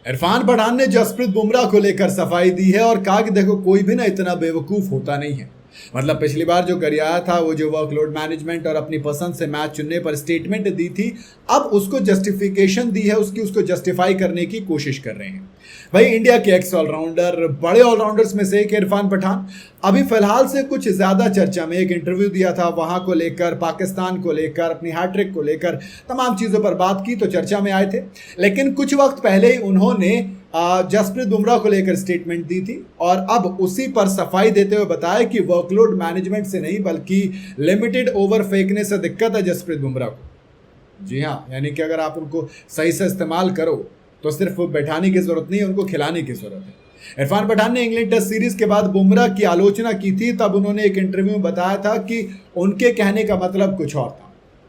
इरफान पठान ने जसप्रीत बुमराह को लेकर सफाई दी है और कहा कि देखो कोई भी ना इतना बेवकूफ होता नहीं है। मतलब पिछली बार जो कर आया था वो जो वर्कलोड मैनेजमेंट और अपनी पसंद से मैच चुनने पर स्टेटमेंट दी थी, अब उसको जस्टिफिकेशन दी है, उसको जस्टिफाई करने की कोशिश कर रहे हैं। भाई इंडिया के एक्स ऑलराउंडर, बड़े ऑलराउंडर्स में से एक इरफान पठान अभी फिलहाल से कुछ ज्यादा चर्चा में, एक इंटरव्यू दिया था, वहां को लेकर, पाकिस्तान को लेकर, अपनी हैट्रिक को लेकर तमाम चीजों पर बात की तो चर्चा में आए थे। लेकिन कुछ वक्त पहले ही उन्होंने जसप्रीत बुमराह को लेकर स्टेटमेंट दी थी और अब उसी पर सफाई देते हुए बताया कि वर्कलोड मैनेजमेंट से नहीं बल्कि लिमिटेड ओवर फेंकने से दिक्कत है जसप्रीत बुमराह को। जी हाँ, यानी कि अगर आप उनको सही से इस्तेमाल करो तो सिर्फ बैठाने की जरूरत नहीं है, उनको खिलाने की जरूरत है। इरफान पठान ने इंग्लैंड टेस्ट सीरीज के बाद बुमराह की आलोचना की थी, तब उन्होंने एक इंटरव्यू में बताया था कि उनके कहने का मतलब कुछ और था।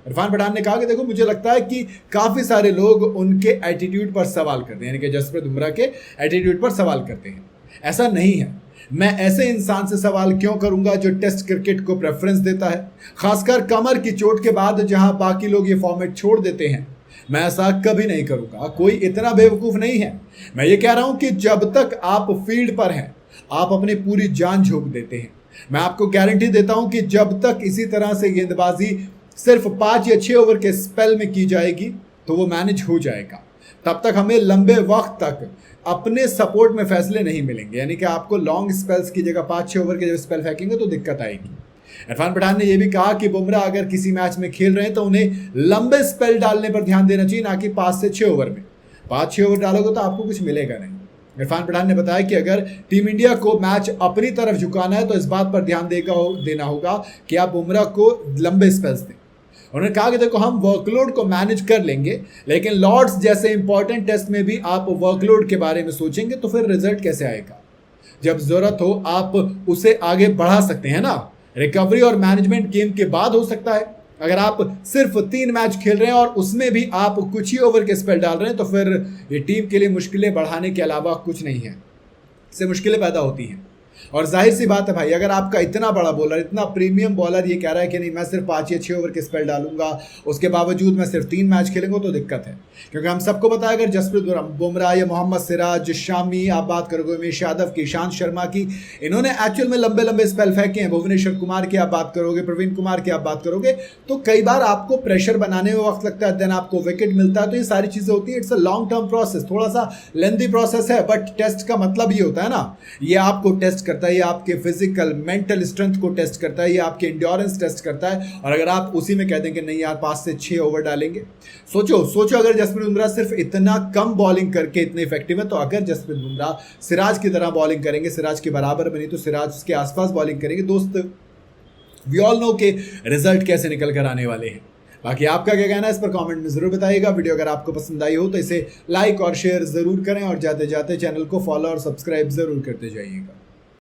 इरफान पठान ने कहा कि देखो मुझे लगता है कि काफी सारे लोग उनके एटीट्यूड पर सवाल करते हैं, यानी कि जसप्रीत बुमराह के एटीट्यूड पर सवाल करते हैं। ऐसा नहीं है, मैं ऐसे इंसान से सवाल क्यों करूंगा जो टेस्ट क्रिकेट को प्रेफरेंस देता है, खासकर कमर की चोट के बाद जहां बाकी लोग ये फॉर्मेट छोड़ देते हैं। मैं ऐसा कभी नहीं करूंगा, कोई इतना बेवकूफ नहीं है। मैं ये कह रहा हूं कि जब तक आप फील्ड पर हैं आप अपनी पूरी जान झोंक देते हैं। मैं आपको गारंटी देता हूं कि जब तक इसी तरह से गेंदबाजी सिर्फ 5 या 6 ओवर के स्पेल में की जाएगी तो वो मैनेज हो जाएगा। तब तक हमें लंबे वक्त तक अपने सपोर्ट में फैसले नहीं मिलेंगे, यानी कि आपको लॉन्ग स्पेल्स की जगह 5-6 ओवर के जब स्पेल फेंकेंगे तो दिक्कत आएगी। इरफान पठान ने यह भी कहा कि बुमराह अगर किसी मैच में खेल रहे हैं तो उन्हें लंबे स्पेल डालने पर ध्यान देना चाहिए, ना कि 5 से 6 ओवर में। 5-6 ओवर डालोगे तो आपको कुछ मिलेगा नहीं। इरफान पठान ने बताया कि अगर टीम इंडिया को मैच अपनी तरफ झुकाना है तो इस बात पर ध्यान देना होगा कि आप बुमराह को लंबे स्पेल्स दें। उन्होंने कहा कि देखो हम वर्कलोड को मैनेज कर लेंगे, लेकिन लॉर्ड्स जैसे इंपॉर्टेंट टेस्ट में भी आप वर्कलोड के बारे में सोचेंगे तो फिर रिजल्ट कैसे आएगा। जब जरूरत हो आप उसे आगे बढ़ा सकते हैं ना। रिकवरी और मैनेजमेंट गेम के बाद हो सकता है। अगर आप सिर्फ 3 मैच खेल रहे हैं और उसमें भी आप कुछ ही ओवर के स्पेल डाल रहे हैं तो फिर ये टीम के लिए मुश्किलें बढ़ाने के अलावा कुछ नहीं है, इससे मुश्किलें पैदा होती हैं। और जाहिर सी बात है भाई, अगर आपका इतना बड़ा बॉलर, इतना प्रीमियम बॉलर ये कह रहा है कि नहीं मैं सिर्फ 5 या 6 ओवर के स्पेल डालूंगा, उसके बावजूद मैं सिर्फ 3 मैच खेलूंगा तो दिक्कत है। क्योंकि हम सबको पता है अगर जसप्रीत बुमराह या मोहम्मद सिराज, शामी, आप बात करोगे उमेश यादव की, ईशांत शर्मा की, इन्होंने एक्चुअल में लंबे लंबे स्पेल फेंके हैं। भुवनेश्वर कुमार की आप बात करोगे, प्रवीण कुमार की आप बात करोगे, तो कई बार आपको प्रेशर बनाने में वक्त लगता है, देन आपको विकेट मिलता है। तो ये सारी चीजें होती है। It's a long term process, थोड़ा सा लेंथी प्रोसेस है, बट टेस्ट का मतलब ये होता है ना, ये आपको टेस्ट करता है, ये आपके फिजिकल मेंटल स्ट्रेंथ को टेस्ट करता है, ये आपके एंड्योरेंस टेस्ट करता है। और अगर आप उसी में कह दें कि नहीं यार 5 से 6 ओवर डालेंगे, सोचो अगर जसप्रीत बुमराह सिर्फ इतना कम बॉलिंग करके इतने इफेक्टिव है, तो अगर जसप्रीत बुमराह सिराज की तरह बॉलिंग करेंगे, सिराज के बराबर में नहीं तो सिराज के आसपास बॉलिंग करेंगे, दोस्त वी ऑल नो के रिजल्ट कैसे निकल कर आने वाले हैं। बाकी आपका क्या कहना है इस पर कमेंट में जरूर बताइएगा। वीडियो अगर आपको पसंद आई हो तो इसे लाइक और शेयर जरूर करें और जाते जाते चैनल को फॉलो और सब्सक्राइब जरूर करते जाइएगा।